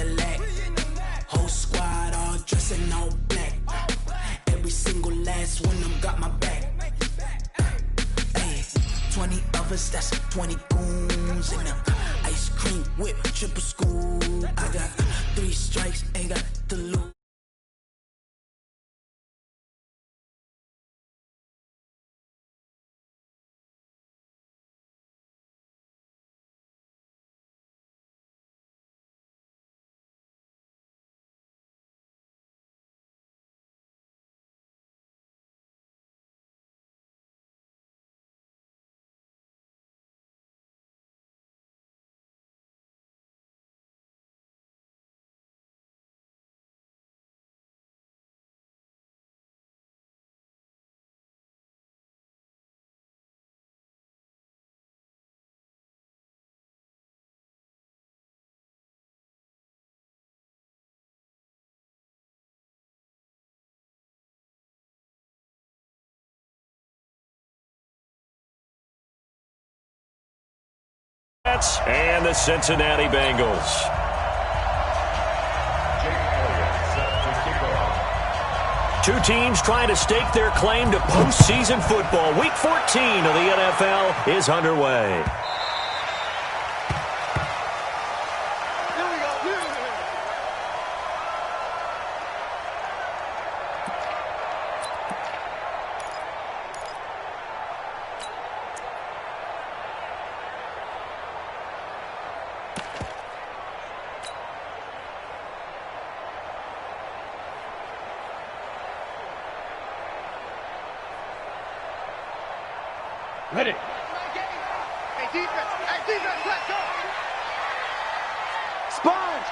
the leg. Whole squad all dressing all black. Every single last one of them got my back. Hey, 20 of us, that's 20 goons in the ice cream whip, triple scoop. I got 3 strikes, ain't got the loot. And the Cincinnati Bengals. Two teams trying to stake their claim to postseason football. Week 14 of the NFL is underway. Ready. Hey, defense, let's go. Sponge.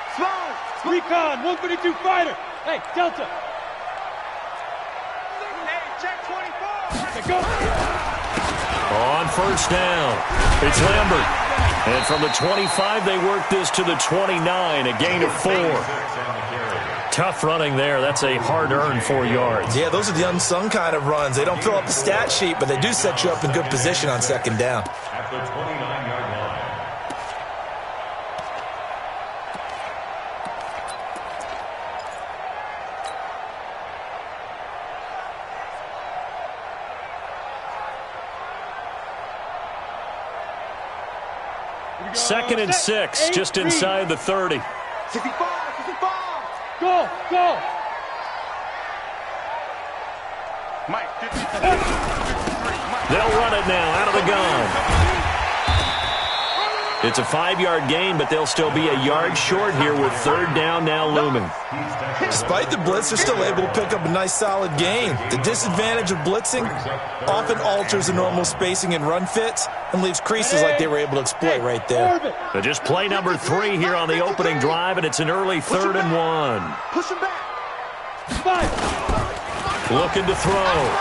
Recon, 132 fighter. Hey, Delta. Hey, check 24. Hey, go. On first down, it's Lambert. And from the 25, they work this to the 29, a gain of 4. Tough running there. That's a hard-earned 4 yards. Yeah, those are the unsung kind of runs. They don't fill up the stat sheet, but they do set you up in good position on second down. At the 29-yard line. Second and 6, just inside the 30. 65. Go. Mike, 53. They'll run it now out of the gun. It's a 5-yard gain, but they'll still be a yard short here with third down now looming. Despite the blitz, they're still able to pick up a nice solid gain. The disadvantage of blitzing often alters the normal spacing and run fits and leaves creases like they were able to exploit right there. But just play number 3 here on the opening drive, and it's an early 3rd and 1. Push him back. Looking to throw.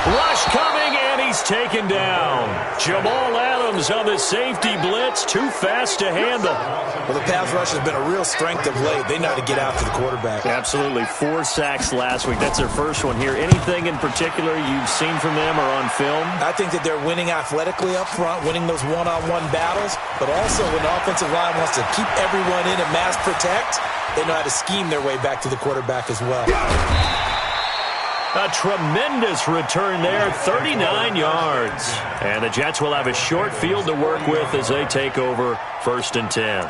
Rush coming, and he's taken down. Jamal Adams on the safety blitz. Too fast to handle. Well, the pass rush has been a real strength of late. They know how to get after the quarterback. Absolutely. 4 sacks last week. That's their first one here. Anything in particular you've seen from them or on film? I think that they're winning athletically up front, winning those one-on-one battles, but also when the offensive line wants to keep everyone in and mass protect, they know how to scheme their way back to the quarterback as well. A tremendous return there, 39 yards. And the Jets will have a short field to work with as they take over 1st and 10.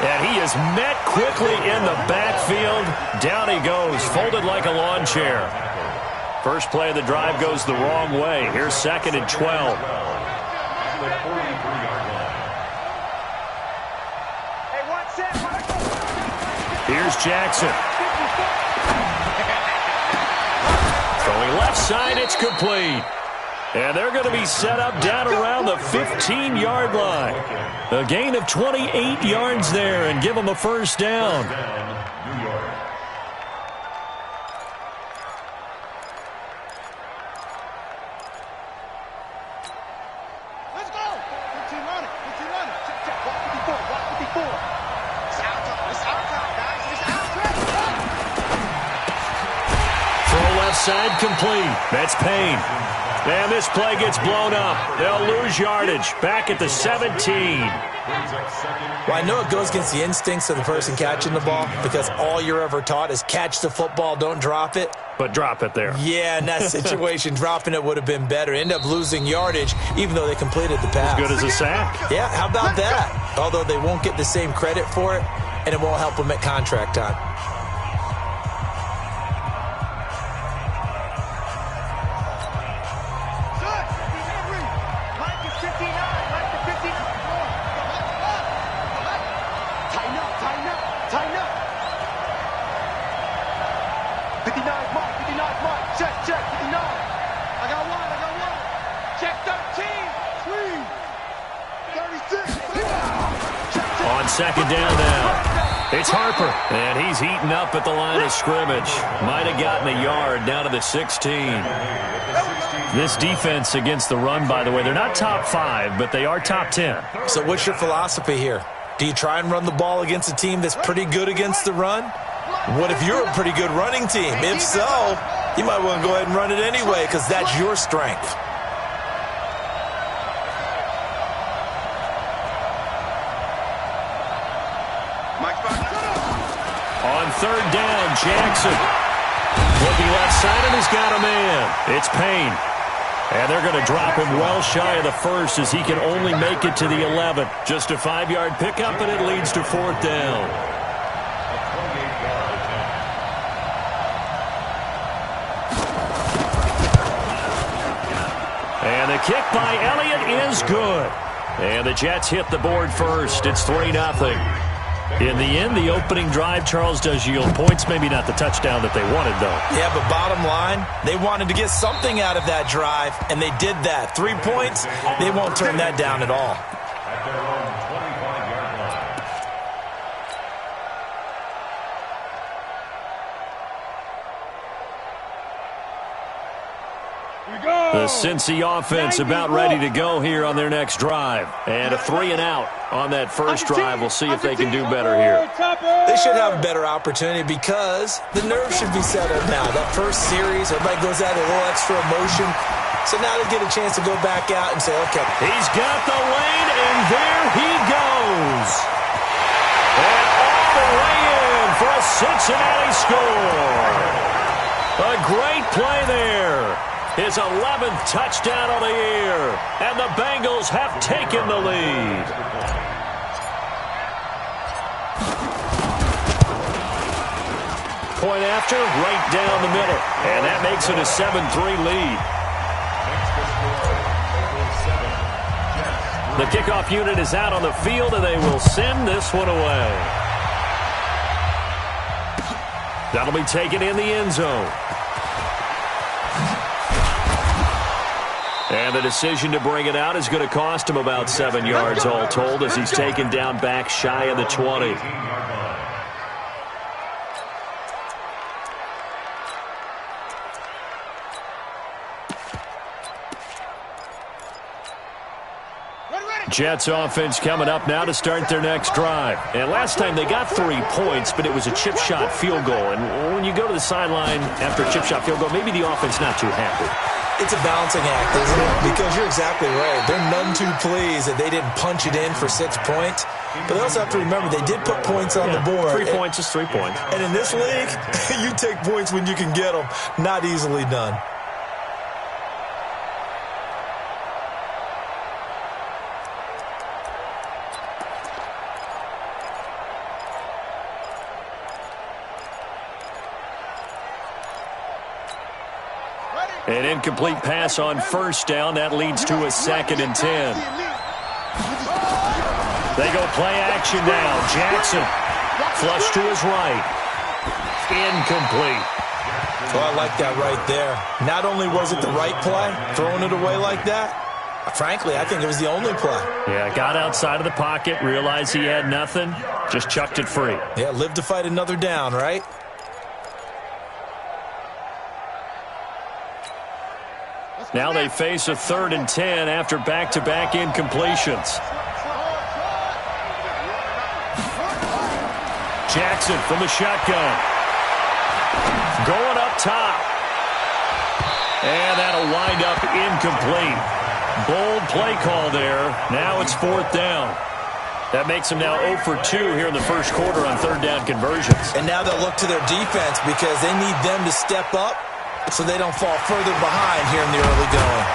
And he is met quickly in the backfield. Down he goes, folded like a lawn chair. First play of the drive goes the wrong way. Here's 2nd and 12. Here's Jackson. Throwing left side, it's complete. And they're going to be set up down around the 15-yard line. A gain of 28 yards there and give them a first down. side, complete. That's Payne. And this play gets blown up. They'll lose yardage. Back at the 17. Well, I know it goes against the instincts of the person catching the ball because all you're ever taught is catch the football, don't drop it. But drop it there. Yeah, in that situation, dropping it would have been better. End up losing yardage, even though they completed the pass. As good as a sack. Yeah, how about that? Although they won't get the same credit for it, and it won't help them at contract time. On second down now, it's Harper, and he's heating up at the line of scrimmage. Might have gotten a yard down to the 16. This defense against the run, by the way, they're not top 5, but they are top 10. So what's your philosophy here? Do you try and run the ball against a team that's pretty good against the run? What if you're a pretty good running team? If so, you might want to go ahead and run it anyway because that's your strength. On third down, Jackson. Looking left side, and he's got a man. It's Payne. And they're going to drop him well shy of the first as he can only make it to the 11. Just a 5-yard pickup, and it leads to fourth down. And the kick by Elliott is good. And the Jets hit the board first. It's 3-0. In the end, the opening drive, Charles, does yield points. Maybe not the touchdown that they wanted, though. Yeah, but bottom line, they wanted to get something out of that drive, and they did that. 3 points, they won't turn that down at all. At their own 25-yard line. The Cincy offense about ready to go here on their next drive. And a 3-and-out on that first drive. We'll see if they can do better here. They should have a better opportunity because the nerves should be settled now. That first series, everybody goes out with a little extra emotion. So now they get a chance to go back out and say, okay. He's got the lane, and there he goes. And all the way in for a Cincinnati score. A great play there. His 11th touchdown of the year. And the Bengals have taken the lead. Point after, right down the middle. And that makes it a 7-3 lead. The kickoff unit is out on the field, and they will send this one away. That'll be taken in the end zone. And the decision to bring it out is going to cost him about 7 yards all told as he's taken down back shy of the 20. Jets offense coming up now to start their next drive. And last time they got 3 points, but it was a chip shot field goal. And when you go to the sideline after a chip shot field goal, maybe the offense not too happy. It's a balancing act, isn't it? Because you're exactly right. They're none too pleased that they didn't punch it in for 6 points. But they also have to remember they did put points on the board. 3 points is 3 points. And in this league, you take points when you can get them. Not easily done. An incomplete pass on first down. That leads to a 2nd and 10. They go play action now. Jackson, flush to his right. Incomplete. Well, I like that right there. Not only was it the right play, throwing it away like that, frankly, I think it was the only play. Yeah, got outside of the pocket, realized he had nothing, just chucked it free. Yeah, live to fight another down, right? Now they face a 3rd and 10 after back-to-back incompletions. Jackson from the shotgun. Going up top. And that'll wind up incomplete. Bold play call there. Now it's 4th down. That makes them now 0 for 2 here in the first quarter on 3rd down conversions. And now they'll look to their defense because they need them to step up so they don't fall further behind here in the early going.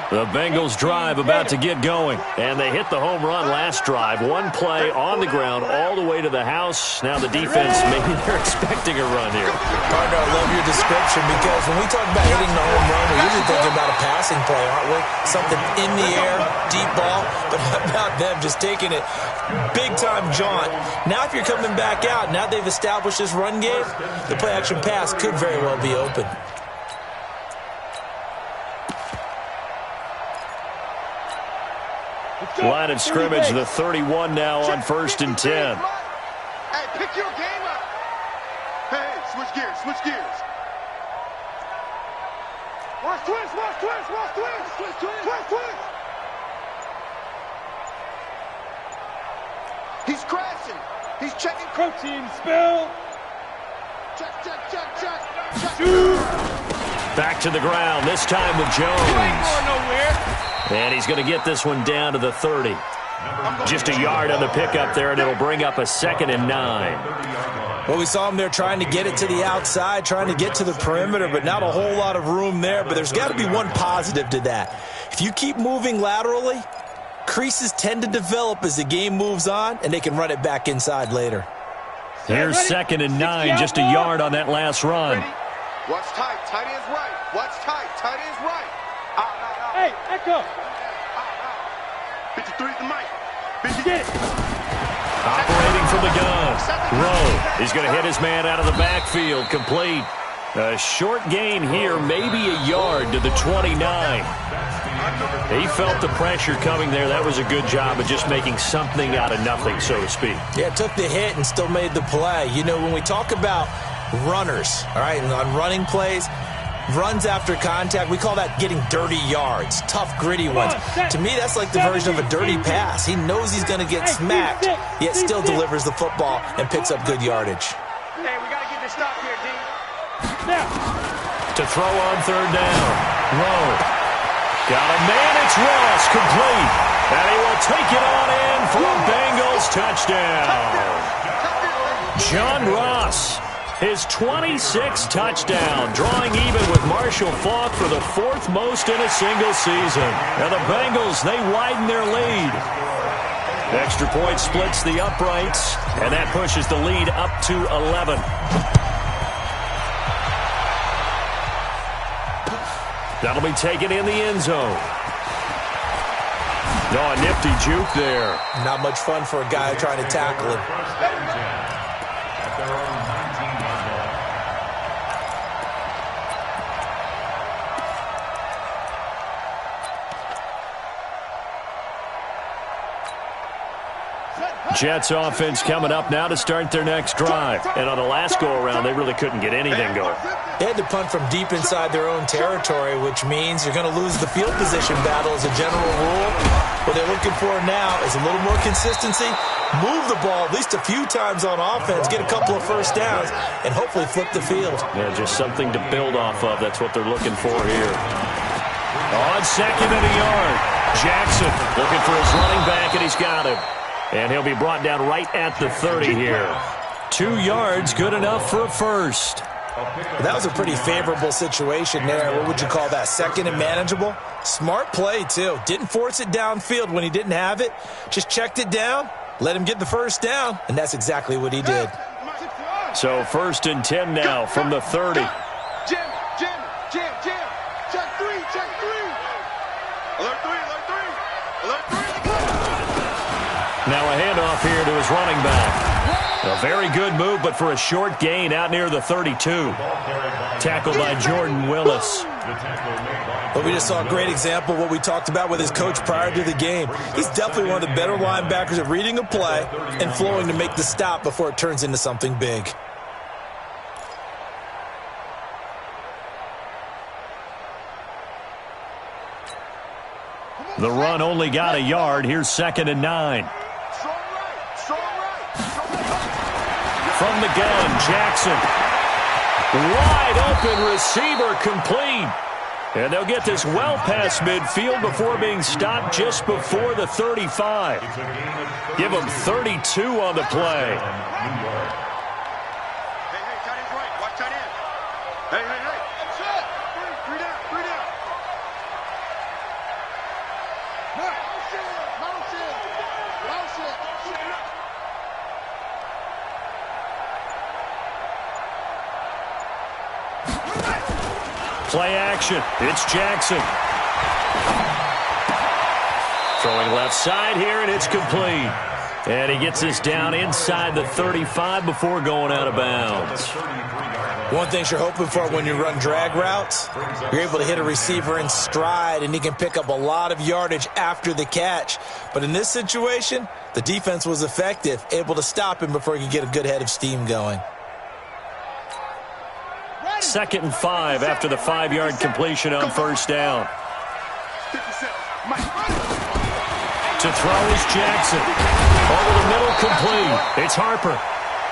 The Bengals drive about to get going. And they hit the home run last drive. One play on the ground all the way to the house. Now the defense, maybe they're expecting a run here. Partner, I love your description because when we talk about hitting the home run, we're usually thinking about a passing play, aren't we? Something in the air, deep ball. But how about them just taking it big-time jaunt? Now if you're coming back out, now they've established this run game, the play-action pass could very well be open. Line of scrimmage, the 31 now on 1st and 10. Hey, pick your game up. Hey, switch gears, switch gears. Watch twist, watch twist, watch twist, twist, twist, twist, twist. He's crashing. He's checking. Protein spill. Check, check, check, check, check. Shoot. Back to the ground, this time with You ain't Jones. going nowhere. And he's going to get this one down to the 30. Just a yard on the pickup there, and it'll bring up a 2nd and 9. Well, we saw him there trying to get it to the outside, trying to get to the perimeter, but not a whole lot of room there. But there's got to be one positive to that. If you keep moving laterally, creases tend to develop as the game moves on, and they can run it back inside later. Here's 2nd and 9, just a yard on that last run. Watch tight, tight end's right. Watch tight, tight end's right. Hey, Echo. 53's the mic. 50. Get it. Operating from the gun. Rowe, he's going to hit his man out of the backfield, complete. A short gain here, maybe a yard to the 29. He felt the pressure coming there. That was a good job of just making something out of nothing, so to speak. Yeah, took the hit and still made the play. You know, when we talk about runners, all right, and on running plays, runs after contact, we call that getting dirty yards, tough, gritty ones. To me, that's like the version of a dirty pass. He knows he's going to get smacked, yet still delivers the football and picks up good yardage. Hey, we got to get this stop here, D. Now. To throw on 3rd down. Rowe. Got a man, it's Ross, complete. And he will take it on in for a Bengals touchdown. John Ross, his 26th touchdown, drawing even with Marshall Faulk for the 4th most in a single season. Now the Bengals, they widen their lead. Extra point splits the uprights, and that pushes the lead up to 11. That'll be taken in the end zone. No, a nifty juke there. Not much fun for a guy trying to tackle him. At their own 19-yard line. Jets offense coming up now to start their next drive. And on the last go-around, they really couldn't get anything going. They had to punt from deep inside their own territory, which means you're going to lose the field position battle as a general rule. What they're looking for now is a little more consistency, move the ball at least a few times on offense, get a couple of first downs, and hopefully flip the field. Yeah, just something to build off of. That's what they're looking for here. On 2nd and a yard, Jackson looking for his running back, and he's got him. And he'll be brought down right at the 30 here. 2 yards, good enough for a first. That was a pretty favorable situation there. What would you call that? 2nd and manageable? Smart play, too. Didn't force it downfield when he didn't have it. Just checked it down, let him get the first down, and that's exactly what he did. So 1st and 10 now from the 30. Jam, jam, jam, jam. Check 3, check 3. Alert 3, alert 3. Alert 3. Now a handoff here to his running back. A very good move, but for a short gain out near the 32. Tackled by Jordan Willis. But we just saw a great example of what we talked about with his coach prior to the game. He's definitely one of the better linebackers at reading a play and flowing to make the stop before it turns into something big. The run only got a yard. Here's 2nd and 9. From the gun, Jackson. Wide open receiver, complete. And they'll get this well past midfield before being stopped just before the 35. Give them 32 on the play. Hey, tight end's right. Watch tight end. Hey. That's it. Three down. Motion. Play action. It's Jackson. Throwing left side here, and it's complete. And he gets this down inside the 35 before going out of bounds. One thing you're hoping for when you run drag routes, you're able to hit a receiver in stride, and he can pick up a lot of yardage after the catch. But in this situation, the defense was effective, able to stop him before he could get a good head of steam going. 2nd and 5 after the 5-yard completion on first down. To throw is Jackson. Over the middle, complete. It's Harper.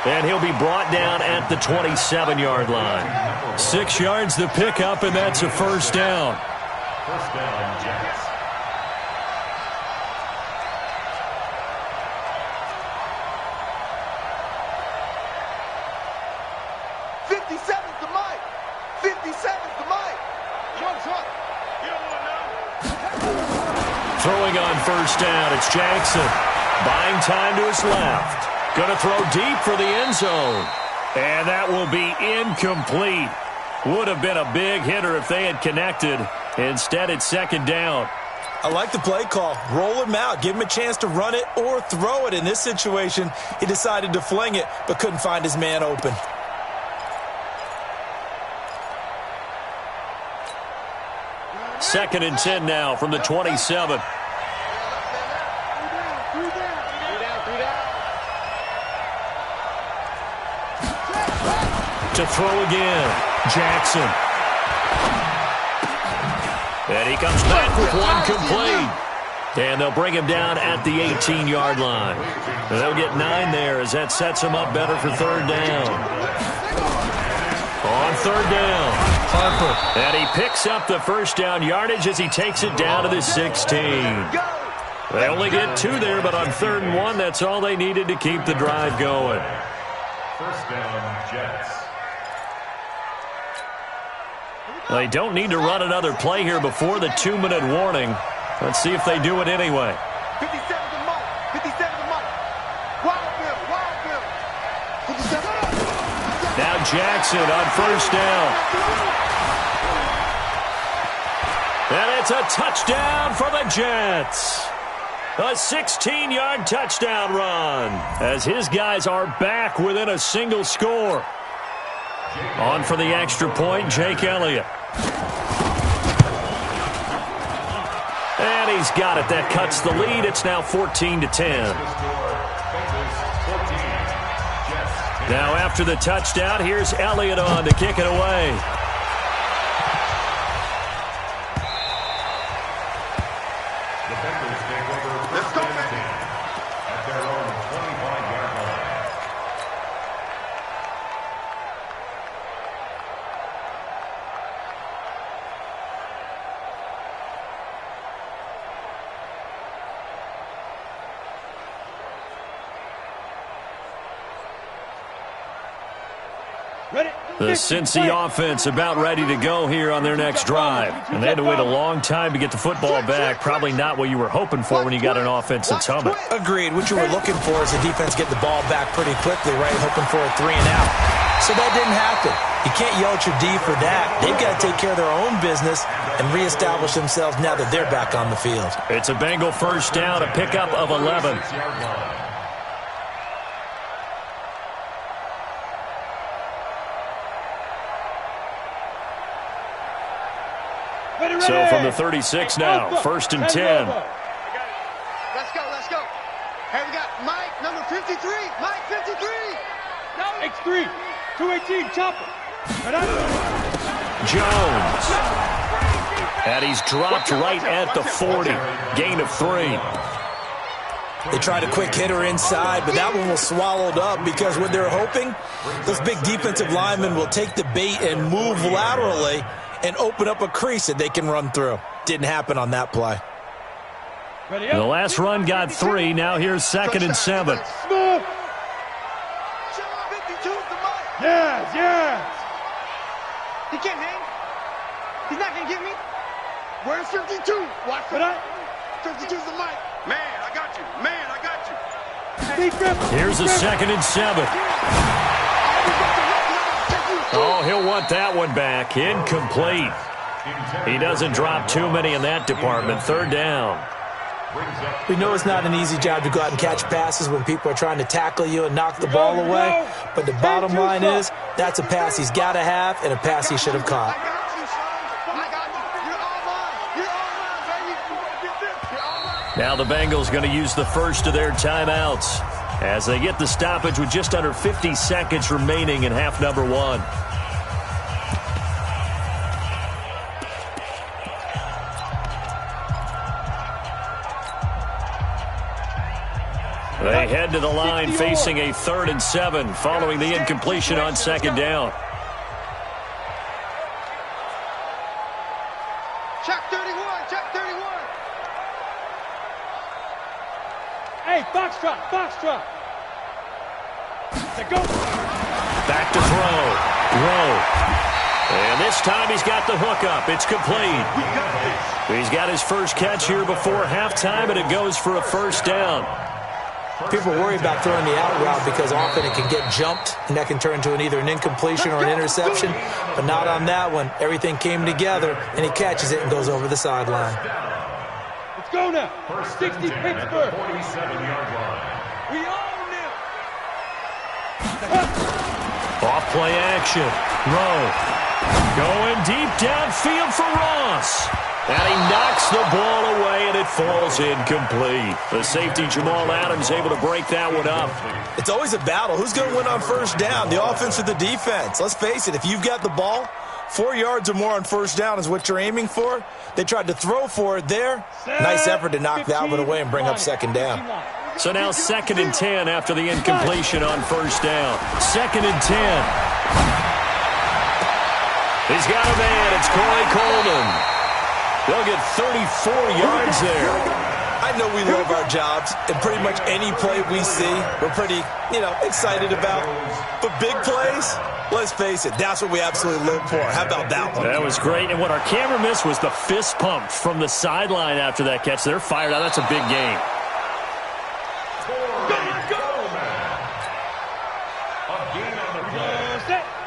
And he'll be brought down at the 27-yard line. 6 yards the pickup, and that's a first down. First down, Jets. Throwing on first down, it's Jackson. Buying time to his left. Going to throw deep for the end zone. And that will be incomplete. Would have been a big hitter if they had connected. Instead, it's 2nd down. I like the play call. Roll him out. Give him a chance to run it or throw it. In this situation, he decided to fling it, but couldn't find his man open. Second and 10 now from the 27. To throw again, Jackson. And he comes back with one complete. And they'll bring him down at the 18-yard line. And they'll get 9 there as that sets him up better for 3rd down. On 3rd down, Harper. And he picks up the first down yardage as he takes it down to the 16. They only get 2 there, but on 3rd and 1, that's all they needed to keep the drive going. First down, Jets. They don't need to run another play here before the 2-minute warning. Let's see if they do it anyway. 57 to Mike. 57 to Mike. Wild Bill. 57. Now Jackson on first down. And it's a touchdown for the Jets. A 16-yard touchdown run as his guys are back within a single score. On for the extra point, Jake Elliott. And he's got it. That cuts the lead. It's now 14-10. Now after the touchdown, here's Elliott on to kick it away. The Bengals take over first and 10 at their own 25-yard line. The Cincy offense about ready to go here on their next drive. And they had to wait a long time to get the football back. Probably not what you were hoping for when you got an offense that's humming. Agreed. What you were looking for is the defense get the ball back pretty quickly, right? Hoping for a 3 and out. So that didn't happen. You can't yell at your D for that. They've got to take care of their own business and reestablish themselves now that they're back on the field. It's a Bengal first down, a pickup of 11. So from the 36 now, 1st and 10. Let's go. Hey, we got Mike, number 53. Mike, 53. X3, 218, chopper. Jones. And he's dropped right at the 40. Gain of 3. They tried a quick hitter inside, but that one was swallowed up because what they're hoping, those big defensive linemen will take the bait and move laterally and open up a crease that they can run through. Didn't happen on that play. The last run got 3. Now here's 2nd and 7. Smooth. Yes. He can't hang. He's not going to get me. Where's 52? Watch it. 52's the mic. Man, I got you. Here's a 2nd and 7. Oh, he'll want that one back. Incomplete. He doesn't drop too many in that department. 3rd down. We know it's not an easy job to go out and catch passes when people are trying to tackle you and knock the ball away. But the bottom line is, that's a pass he's got to have and a pass he should have caught. Now the Bengals going to use the first of their timeouts as they get the stoppage with just under 50 seconds remaining in half number 1. They head to the line facing a 3rd and 7 following the incompletion on 2nd down. Check 31. Hey, Foxtrot. Go. Back to throw. And this time he's got the hook up. It's complete. He's got his first catch here before halftime, and it goes for a 1st down. People worry about throwing the out route because often it can get jumped, and that can turn into either an incompletion or an interception. But not on that one. Everything came together, and he catches it and goes over the sideline. Let's go now. 60 Pittsburgh. 47-yard line. We own them. Off play action. Rowe going deep downfield for Ross. And he knocks the ball away, and it falls incomplete. The safety, Jamal Adams, able to break that one up. It's always a battle. Who's going to win on 1st down, the offense or the defense? Let's face it, if you've got the ball, 4 yards or more on 1st down is what you're aiming for. They tried to throw for it there. Nice effort to knock that one away and bring up 2nd down. So now 2nd and 10 after the incompletion on 1st down. 2nd and 10. He's got a man. It's Corey Coleman. They'll get 34 yards there. I know we love our jobs, and pretty much any play we see, we're pretty, excited about. But big plays, let's face it, that's what we absolutely live for. How about that one? That was great. And what our camera missed was the fist pump from the sideline after that catch. They're fired out. That's a big game.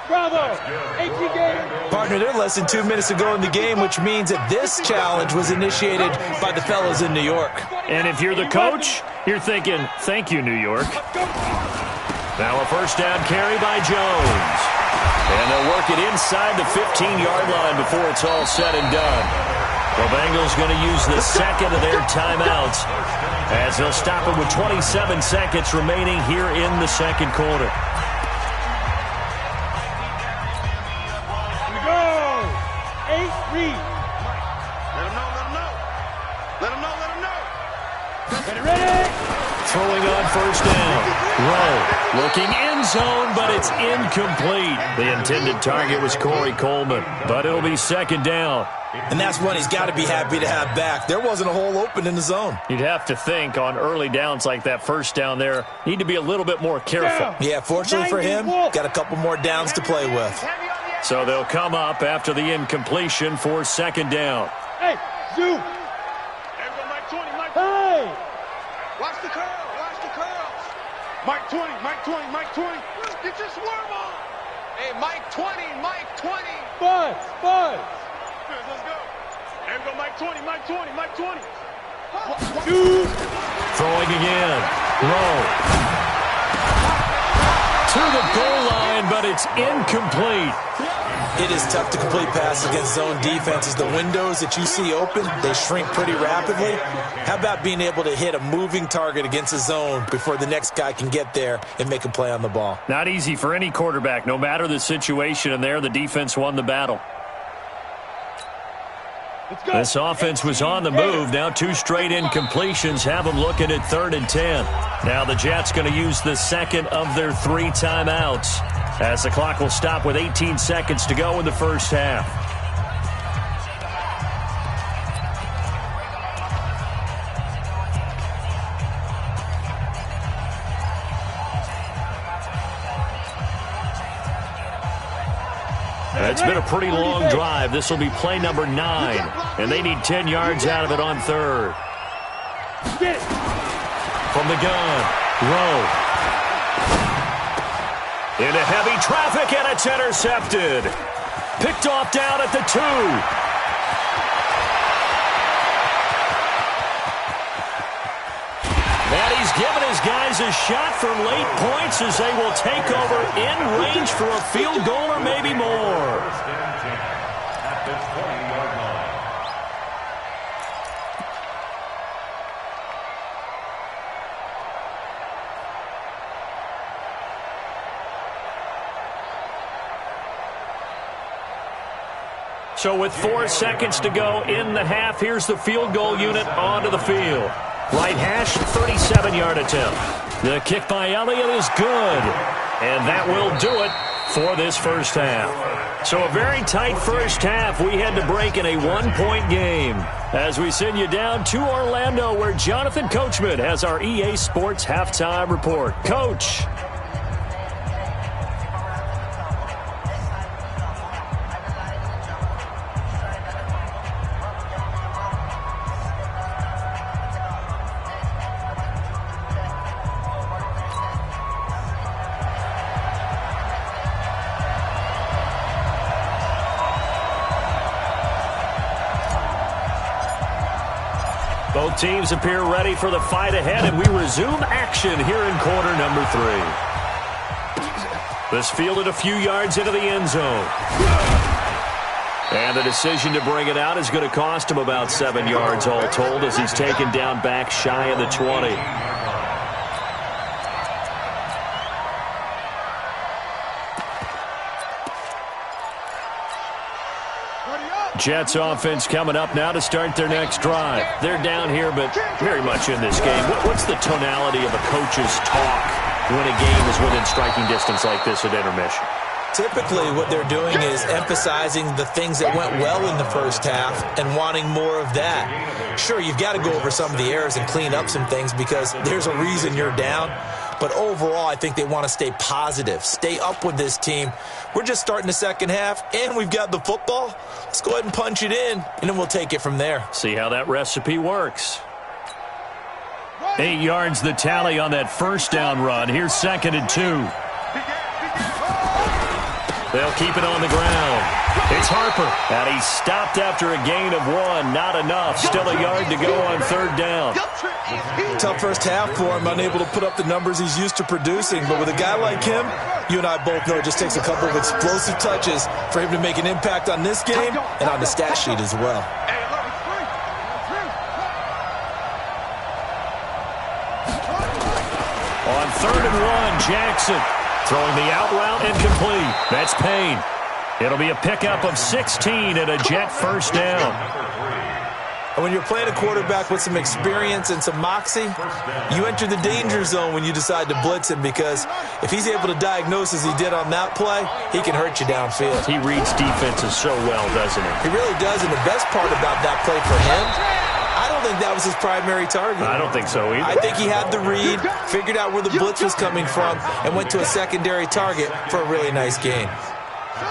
Bravo. Partner, they're less than 2 minutes to go in the game, which means that this challenge was initiated by the fellas in New York. And if you're the coach, you're thinking, thank you, New York. Now a 1st down carry by Jones. And they'll work it inside the 15-yard line before it's all said and done. The Bengals going to use the 2nd of their timeouts as they'll stop it with 27 seconds remaining here in the 2nd quarter. Throwing on 1st down. Rowe looking end zone, but it's incomplete. The intended target was Corey Coleman, but it'll be 2nd down. And that's one he's got to be happy to have back. There wasn't a hole open in the zone. You'd have to think on early downs like that 1st down there, need to be a little bit more careful. Yeah, fortunately for him, got a couple more downs to play with. So they'll come up after the incompletion for 2nd down. Hey, Zoo. Hey. Watch the curls. Mike 20. Get your swerve on. Hey, Mike 20. Buzz. Let's go. And go Mike 20. Two. Throwing again. Rowe. To the goal line, but it's incomplete. It is tough to complete passes against zone defenses. The windows that you see open, they shrink pretty rapidly. How about being able to hit a moving target against a zone before the next guy can get there and make a play on the ball? Not easy for any quarterback, no matter the situation, and there the defense won the battle. This offense was on the move. Now 2 straight incompletions have them looking at 3rd and 10. Now the Jets going to use the second of their 3 timeouts as the clock will stop with 18 seconds to go in the first half. It's been a pretty long drive. This will be play number 9, and they need 10 yards out of it on 3rd. From the gun, Rowe. Into heavy traffic, and it's intercepted. Picked off down at the 2. And he's given his guys a shot for late points as they will take over in range for a field goal or maybe more. At the 20-yard line. So with 4 seconds to go in the half, here's the field goal unit onto the field. Right hash, 37-yard attempt. The kick by Elliott is good. And that will do it for this first half. So a very tight first half. We had to break in a 1-point game. As we send you down to Orlando, where Jonathan Coachman has our EA Sports halftime report. Coach. Both teams appear ready for the fight ahead, and we resume action here in quarter number 3. This fielded a few yards into the end zone. And the decision to bring it out is going to cost him about 7 yards all told as he's taken down back shy of the 20. Jets offense coming up now to start their next drive. They're down here, but very much in this game. What's the tonality of a coach's talk when a game is within striking distance like this at intermission? Typically, what they're doing is emphasizing the things that went well in the first half and wanting more of that. Sure, you've got to go over some of the errors and clean up some things because there's a reason you're down. But overall, I think they want to stay positive, stay up with this team. We're just starting the second half, and we've got the football. Let's go ahead and punch it in, and then we'll take it from there. See how that recipe works. 8 yards the tally on that first down run. Here's 2nd and 2. They'll keep it on the ground. It's Harper, and he's stopped after a gain of 1. Not enough. Still a yard to go on 3rd down. Tough first half for him, unable to put up the numbers he's used to producing. But with a guy like him, you and I both know it just takes a couple of explosive touches for him to make an impact on this game and on the stat sheet as well. On 3rd and 1, Jackson throwing the out route incomplete. That's Payne. It'll be a pickup of 16 and a Jet first down. And when you're playing a quarterback with some experience and some moxie, you enter the danger zone when you decide to blitz him because if he's able to diagnose as he did on that play, he can hurt you downfield. He reads defenses so well, doesn't he? He really does, and the best part about that play for him, I don't think that was his primary target. I don't think so either. I think he had the read, figured out where the blitz was coming from, and went to a secondary target for a really nice gain.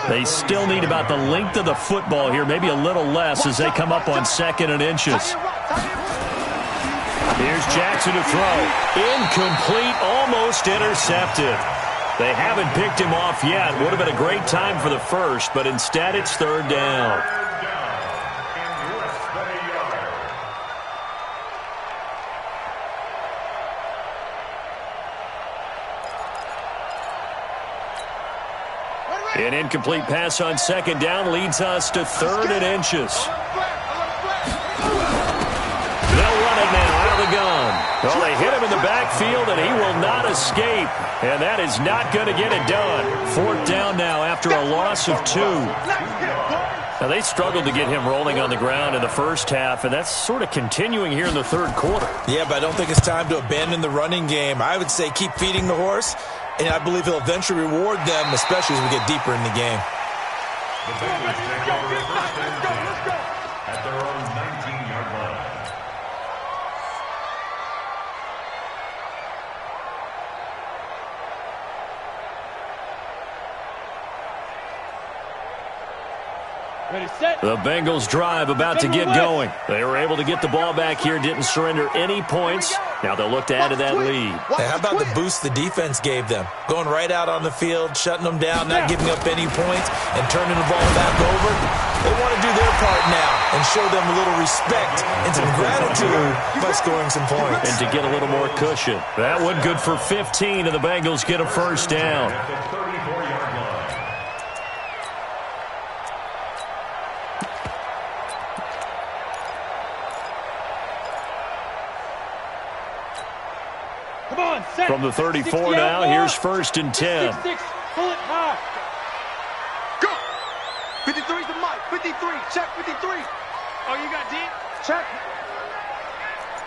They still need about the length of the football here, maybe a little less as they come up on 2nd and inches. Here's Jackson to throw. Incomplete, almost intercepted. They haven't picked him off yet. Would have been a great time for the first, but instead it's 3rd down. An incomplete pass on 2nd down leads us to 3rd and inches. They'll run it now out of the gun. Well, they hit him in the backfield, and he will not escape. And that is not going to get it done. 4th down now after a loss of 2. Now, they struggled to get him rolling on the ground in the first half, and that's sort of continuing here in the third quarter. Yeah, but I don't think it's time to abandon the running game. I would say keep feeding the horse, and I believe he'll eventually reward them, especially as we get deeper in the game. The Bengals take over first and 10 at their own 19-yard line. Ready, set. The Bengals drive about to get going. They were able to get the ball back here, didn't surrender any points. Now they'll look to add to that lead. Hey, how about the boost the defense gave them? Going right out on the field, shutting them down, not giving up any points, and turning the ball back over. They want to do their part now and show them a little respect and some gratitude by scoring some points. And to get a little more cushion. That one good for 15, and the Bengals get a first down. At the 34-yard line. Come on, set. From the 34 now, here's first and 10. 6, pull it high. Go. 53's the mic. 53. Check 53. Oh, you got deep? Check.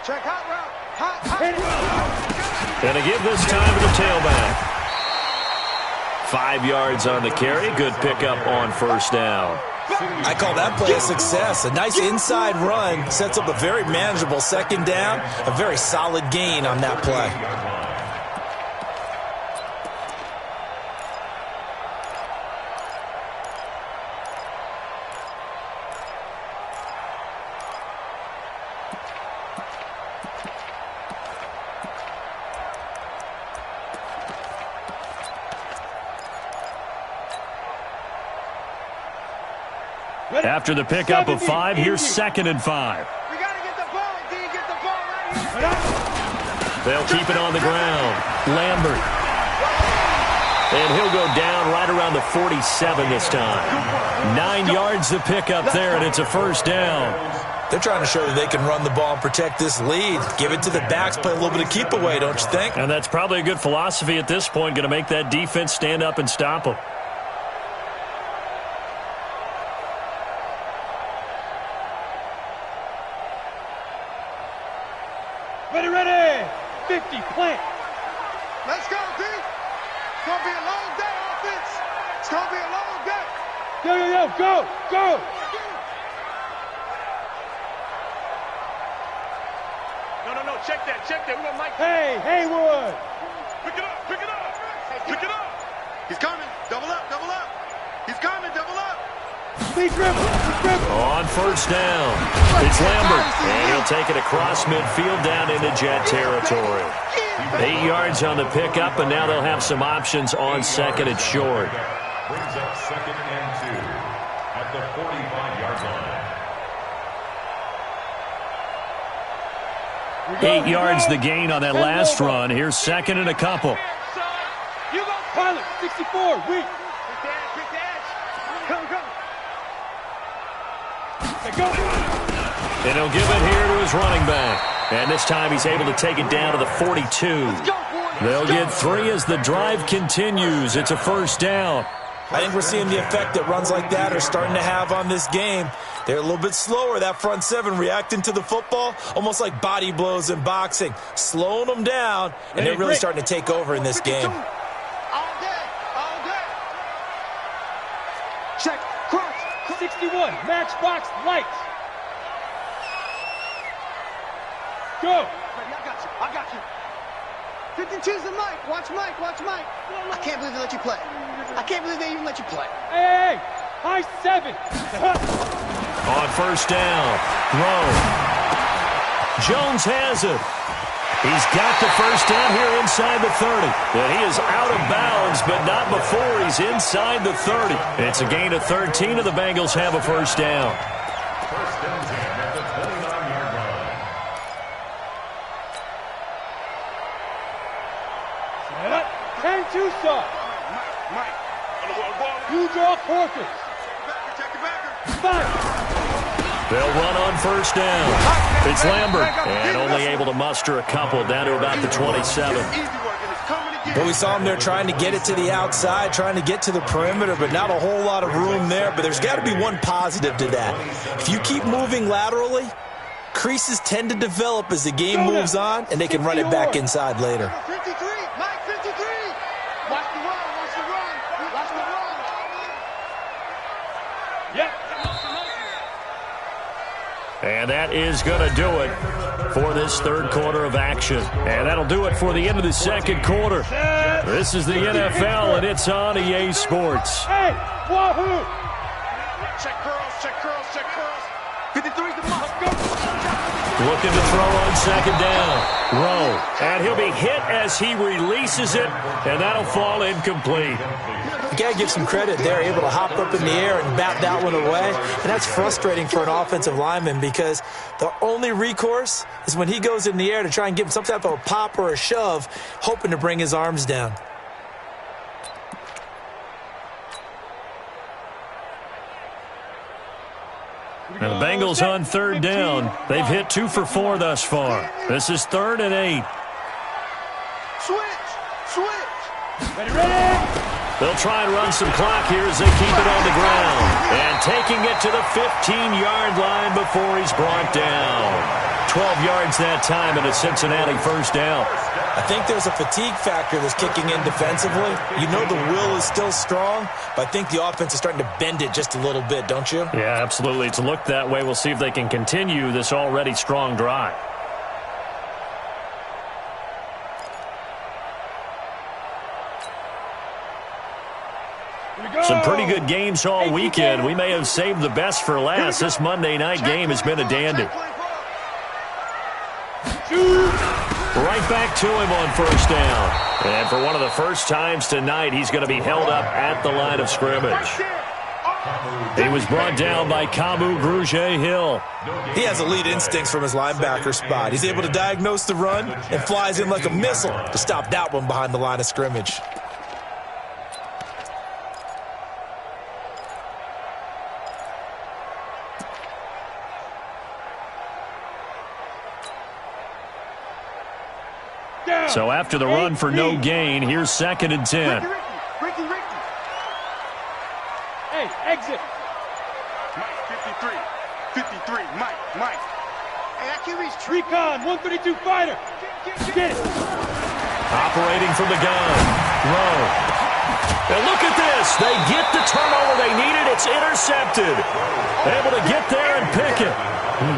Check hot route. Hot. Hit it. And a give this time to the tailback. 5 yards on the carry. Good pickup on first down. I call that play a success. A nice inside run sets up a very manageable second down, a very solid gain on that play. After the pickup of 5, here's second and 5. We got to get the ball, D. Get the ball right here. They'll keep it on the ground. Lambert. And he'll go down right around the 47 this time. 9 yards to pick up there, and it's a first down. They're trying to show that they can run the ball and protect this lead. Give it to the backs, play a little bit of keep away, don't you think? And that's probably a good philosophy at this point, going to make that defense stand up and stop them. Ready. 50, plant. Let's go, D. It's going to be a long day, offense. It's going to be a long day. Yo, go. No. Check that. We got Mike. Hey, Haywood. Pick it up. He's coming. Double up. He's coming. Double up. Speed dribble. On first down, it's Lambert, and he'll take it across midfield down into Jet territory. 8 yards on the pickup, and now they'll have some options on second and short. Brings up second and 2 at the 45-yard line. 8 yards the gain on that last run. Here's second and a couple. Pilot, 64, weak. Pick the edge. Come. Go. And he'll give it here to his running back. And this time he's able to take it down to the 42. They'll get 3 as the drive continues. It's a first down. I think we're seeing the effect that runs like that are starting to have on this game. They're a little bit slower, that front seven, reacting to the football, almost like body blows in boxing, slowing them down, and they're really starting to take over in this game. All day. Check. Cross. 61, matchbox lights. Go. I got you. 52's the mic. Watch Mike. I can't believe they let you play. I can't believe they even let you play. Hey. High 7. On first down, throw. Jones has it. He's got the first down here inside the 30. And he is out of bounds, but not before he's inside the 30. It's a gain of 13, and the Bengals have a first down. First and 10 at the 29-yard line. Set up. 10-2 stop. Mike. You draw Corkers. Check the backer. 5. They'll run on first down. It's Lambert, and only able to muster a couple down to about the 27. Easy work, and it's coming But we saw him there trying to get it to the outside, trying to get to the perimeter, but not a whole lot of room there. But there's got to be one positive to that. If you keep moving laterally, creases tend to develop as the game moves on, and they can run it back inside later. 53, Mike, 53. Watch the run, watch the run, watch the run. Yep. And that is going to do it for this third quarter of action. And that'll do it for the end of the second quarter. This is the NFL, and it's on EA Sports. Hey, wahoo! Check curls, check curls, check curls. 53's the must. Looking to throw on second down. Rowe. And he'll be hit as he releases it, and that'll fall incomplete. You got to give some credit. They're able to hop up in the air and bat that one away. And that's frustrating for an offensive lineman because the only recourse is when he goes in the air to try and give him some type of a pop or a shove, hoping to bring his arms down. And the Bengals on third down. They've hit 2 for 4 thus far. This is 3rd and 8. Switch. Ready? They'll try and run some clock here as they keep it on the ground. And taking it to the 15-yard line before he's brought down. 12 yards that time and a Cincinnati first down. I think there's a fatigue factor that's kicking in defensively. You know the will is still strong, but I think the offense is starting to bend it just a little bit, don't you? Yeah, absolutely. It's looked that way. We'll see if they can continue this already strong drive. Some pretty good games all weekend. We may have saved the best for last. This Monday night game has been a dandy. Right back to him on first down. And for one of the first times tonight, he's going to be held up at the line of scrimmage. He was brought down by Kamu Grugier-Hill. He has elite instincts from his linebacker spot. He's able to diagnose the run and flies in like a missile to stop that one behind the line of scrimmage. So after the run for no gain, here's 2nd and 10. Ricky. Hey, exit. Mike, 53, Mike. Hey, I can't reach. Recon, 132 fighter. Get it. Operating from the gun. Rowe. And look at this. They get the turnover they needed. It's intercepted. Able to get there and pick it.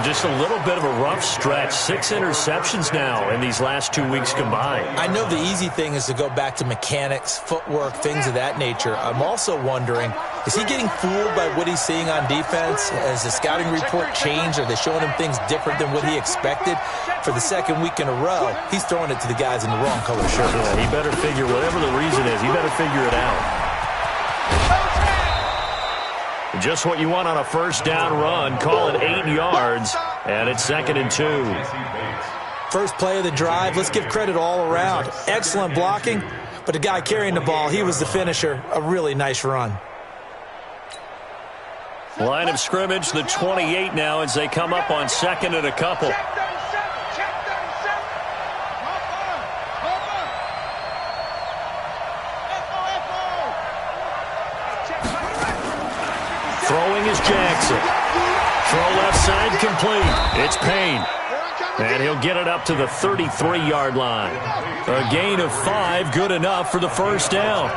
Just a little bit of a rough stretch. 6 interceptions now in these last 2 weeks combined. I know the easy thing is to go back to mechanics, footwork, things of that nature. I'm also wondering, is he getting fooled by what he's seeing on defense? Has the scouting report changed? Are they showing him things different than what he expected? For the second week in a row, he's throwing it to the guys in the wrong color shirt. Yeah, he better figure, whatever the reason is, he better figure it out. Just what you want on a first down run. Call it 8 yards, and it's 2nd and 2. First play of the drive. Let's give credit all around. Excellent blocking, but the guy carrying the ball, he was the finisher. A really nice run. Line of scrimmage, the 28 now as they come up on 2nd and a couple. Throwing is Jackson. Throw left side complete. It's Payne. And he'll get it up to the 33-yard line. A gain of 5, good enough for the first down.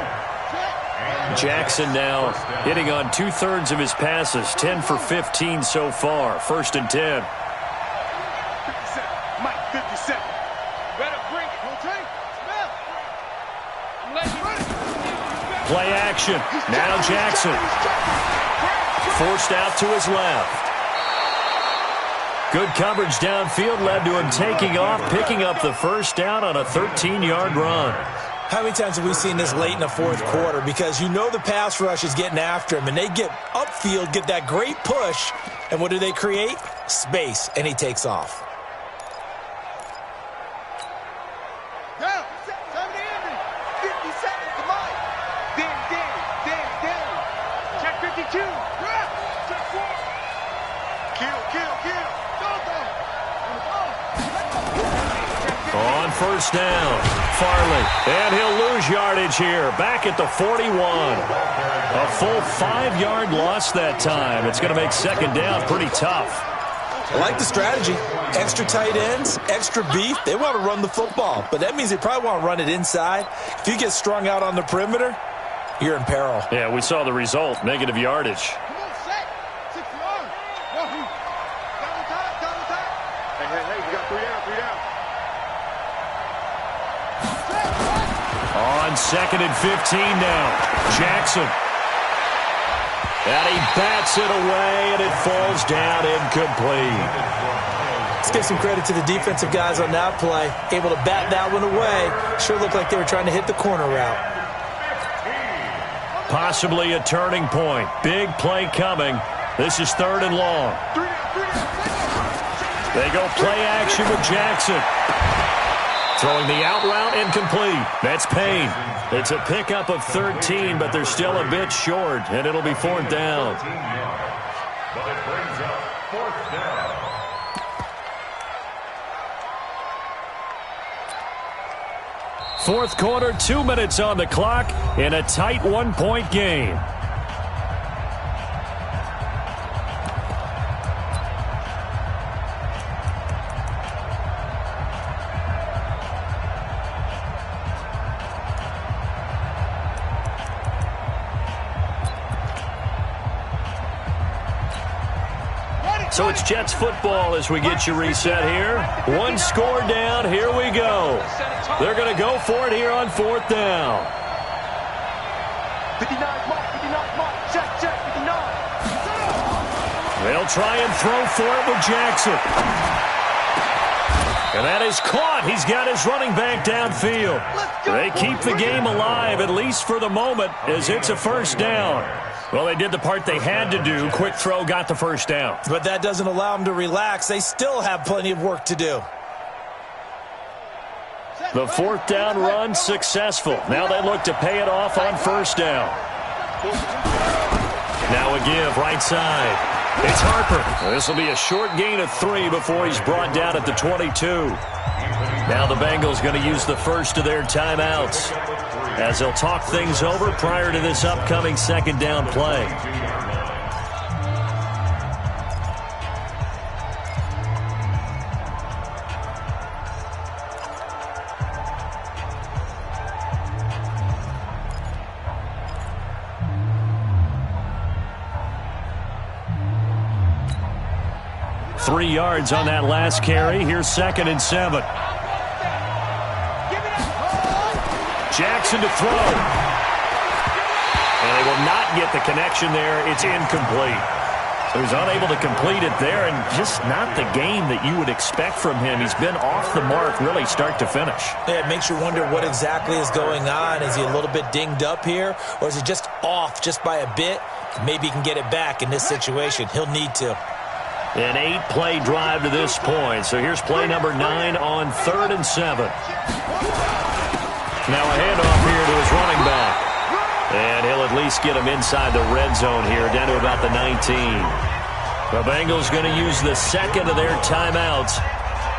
Jackson now hitting on 2/3 of his passes, 10 for 15 so far. 1st and 10. 57, Mike, 57. Better bring it. Play action. Now Jackson. Forced out to his left. Good coverage downfield led to him taking off, picking up the first down on a 13-yard run. How many times have we seen this late in the fourth quarter? Because you know the pass rush is getting after him, and they get upfield, get that great push, and what do they create? Space, and he takes off. Down. 70, 50 seconds to Mike. Danny. Check 52. Check 4. Kill. On on first down. Farley, and he'll lose yardage here. Back at the 41. A full 5-yard loss that time. It's going to make second down pretty tough. I like the strategy. Extra tight ends, extra beef. They want to run the football, but that means they probably want to run it inside. If you get strung out on the perimeter, you're in peril. Yeah, we saw the result, negative yardage. Come on, set. 6 yards. Wahoo. Double time. Hey, you got 3 down. On 2nd and 15 now. Jackson. And he bats it away, and it falls down incomplete. Let's give some credit to the defensive guys on that play. Able to bat that one away. Sure looked like they were trying to hit the corner route. Possibly a turning point. Big play coming. This is 3rd and long. They go play action with Jackson. Throwing the out route, incomplete. That's Payne. It's a pickup of 13, but they're still a bit short, and it'll be 4th down. But it brings up 4th down. Fourth quarter, 2 minutes on the clock in a tight 1-point game. So it's Jets football as we get you reset here. 1 score down. Here we go. They're going to go for it here on 4th down. 59 mark. Check, 59. They'll try and throw for it with Jackson. And that is caught. He's got his running back downfield. They keep the game alive, at least for the moment, as it's a 1st down. Well, they did the part they had to do. Quick throw got the 1st down. But that doesn't allow them to relax. They still have plenty of work to do. The 4th down run successful. Now they look to pay it off on 1st down. Now a give right side. It's Harper. This will be a short gain of 3 before he's brought down at the 22. Now the Bengals going to use the first of their timeouts as they'll talk things over prior to this upcoming 2nd down play. Three yards on that last carry. Here's 2nd and 7. Jackson to throw. And they will not get the connection there. It's incomplete. So he's unable to complete it there, and just not the game that you would expect from him. He's been off the mark really start to finish. Yeah, it makes you wonder what exactly is going on. Is he a little bit dinged up here, or is he just off just by a bit? Maybe he can get it back in this situation. He'll need to. An 8-play drive to this point. So here's play number 9 on 3rd and 7. Now a handoff here to his running back. And he'll at least get him inside the red zone here, down to about the 19. The Bengals going to use the 2nd of their timeouts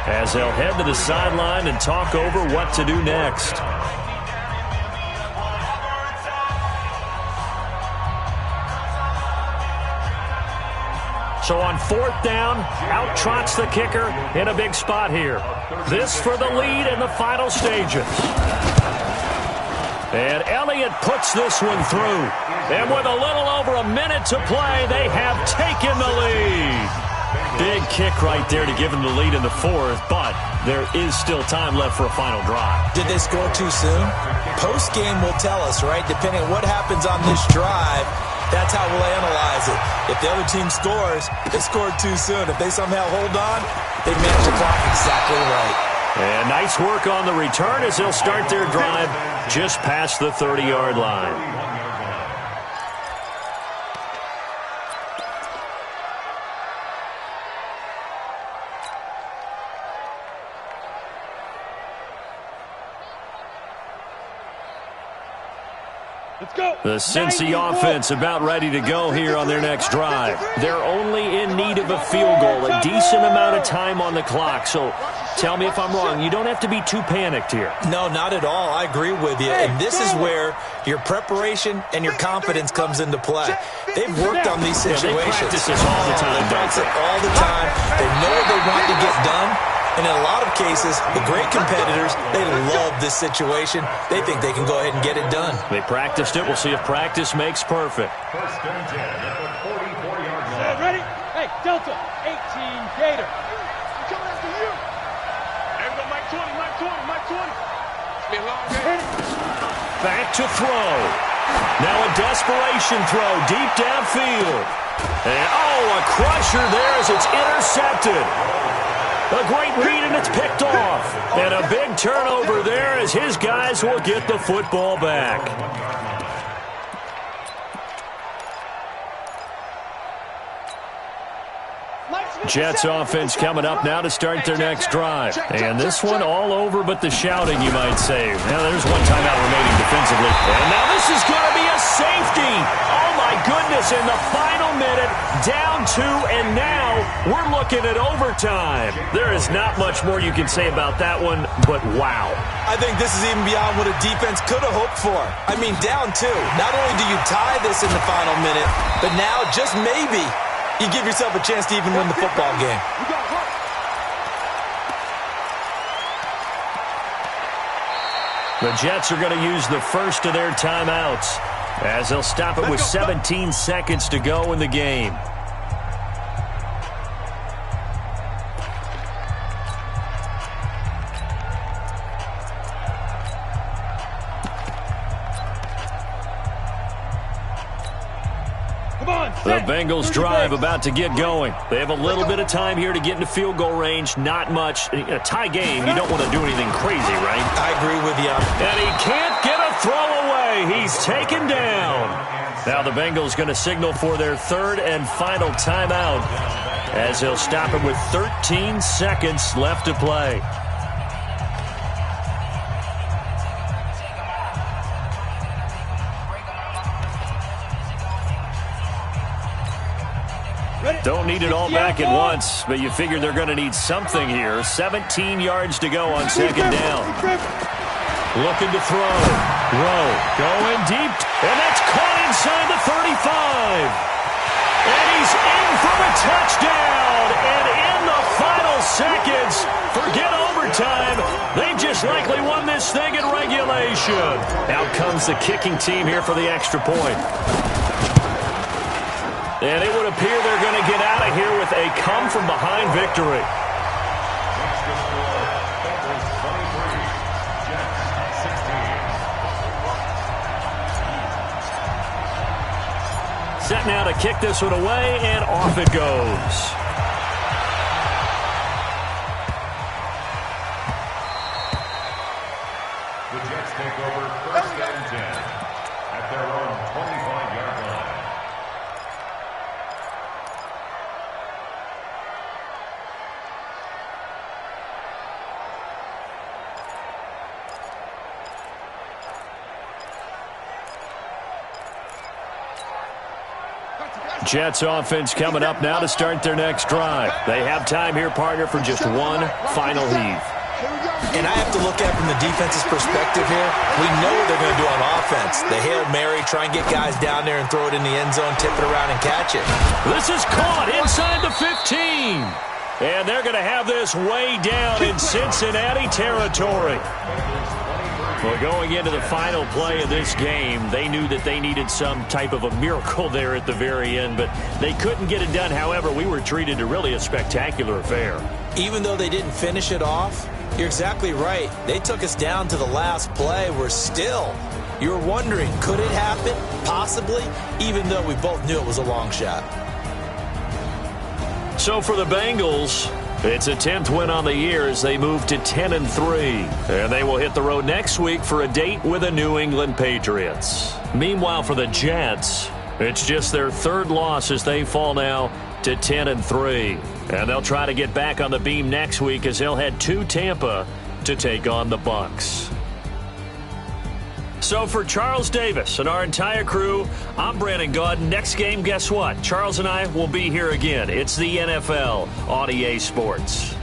as they'll head to the sideline and talk over what to do next. So on 4th down, out trots the kicker in a big spot here. This for the lead in the final stages. And Elliott puts this one through. And with a little over a minute to play, they have taken the lead. Big kick right there to give them the lead in the 4th, but there is still time left for a final drive. Did they score too soon? Post-game will tell us, right? Depending on what happens on this drive, that's how we'll analyze it. If the other team scores, they scored too soon. If they somehow hold on, they manage the clock exactly right. And nice work on the return as they'll start their drive just past the 30-yard line. Let's go. The Cincy offense about ready to go here on their next drive. They're only in need of a field goal, a decent amount of time on the clock. So Tell me if I'm wrong. You don't have to be too panicked here. No, not at all. I agree with you. And this is where your preparation and your confidence comes into play. They've worked on these situations. They practice this all the time. They practice it all the time. They know what they want to get done. And in a lot of cases, the great competitors, they love this situation. They think they can go ahead and get it done. They practiced it. We'll see if practice makes perfect. First and 10 at the 44-yard line. Ready? Hey, Delta, 18 Gator. I'm coming after you. There we go, Mike 20, Mike 20, Mike 20. It's been a long game. Back to throw. Now a desperation throw deep downfield. And, a crusher there as it's intercepted. A great read, and it's picked off. And a big turnover there as his guys will get the football back. Jets offense coming up now to start their next drive. And this one all over but the shouting, you might say. Now there's one timeout remaining defensively. And now this is going to be a safety. Oh, my goodness, in the final minute, down 2, and now we're looking at overtime. There is not much more you can say about that one, but wow. I think this is even beyond what a defense could have hoped for. I mean, down 2. Not only do you tie this in the final minute, but now just maybe you give yourself a chance to even win the football game. The Jets are going to use the first of their timeouts as they'll stop it with 17 seconds to go in the game. The Bengals drive about to get going. They have a little bit of time here to get into field goal range. Not much. In a tie game, you don't want to do anything crazy, right? I agree with you. And he can't get a throw away. He's taken down. Now the Bengals going to signal for their third and final timeout as they'll stop it with 13 seconds left to play. Don't need it all back at once, but you figure they're going to need something here. 17 yards to go on second down. Looking to throw. Rowe going deep, and that's caught inside the 35. And he's in for a touchdown. And in the final seconds, forget overtime. They've just likely won this thing in regulation. Out comes the kicking team here for the extra point. And it would appear they're going to get out of here with a come-from-behind victory. Set now to kick this one away, and off it goes. The Jets take over first and 10 at their own 25-yard line. Jets offense coming up now to start their next drive. They have time here, partner, for just one final heave. And I have to look at it from the defense's perspective here. We know what they're going to do on offense. The Hail Mary, try and get guys down there and throw it in the end zone, tip it around and catch it. This is caught inside the 15. And they're going to have this way down in Cincinnati territory. Well, going into the final play of this game, they knew that they needed some type of a miracle there at the very end, but they couldn't get it done. However, we were treated to really a spectacular affair. Even though they didn't finish it off, you're exactly right. They took us down to the last play. We're still, you were wondering, could it happen? Possibly, even though we both knew it was a long shot. So for the Bengals, it's a 10th win on the year as they move to 10-3. And they will hit the road next week for a date with the New England Patriots. Meanwhile, for the Jets, it's just their third loss as they fall now to 10-3. And they'll try to get back on the beam next week as they'll head to Tampa to take on the Bucs. So for Charles Davis and our entire crew, I'm Brandon Gaudin. Next game, guess what? Charles and I will be here again. It's the NFL on EA Sports.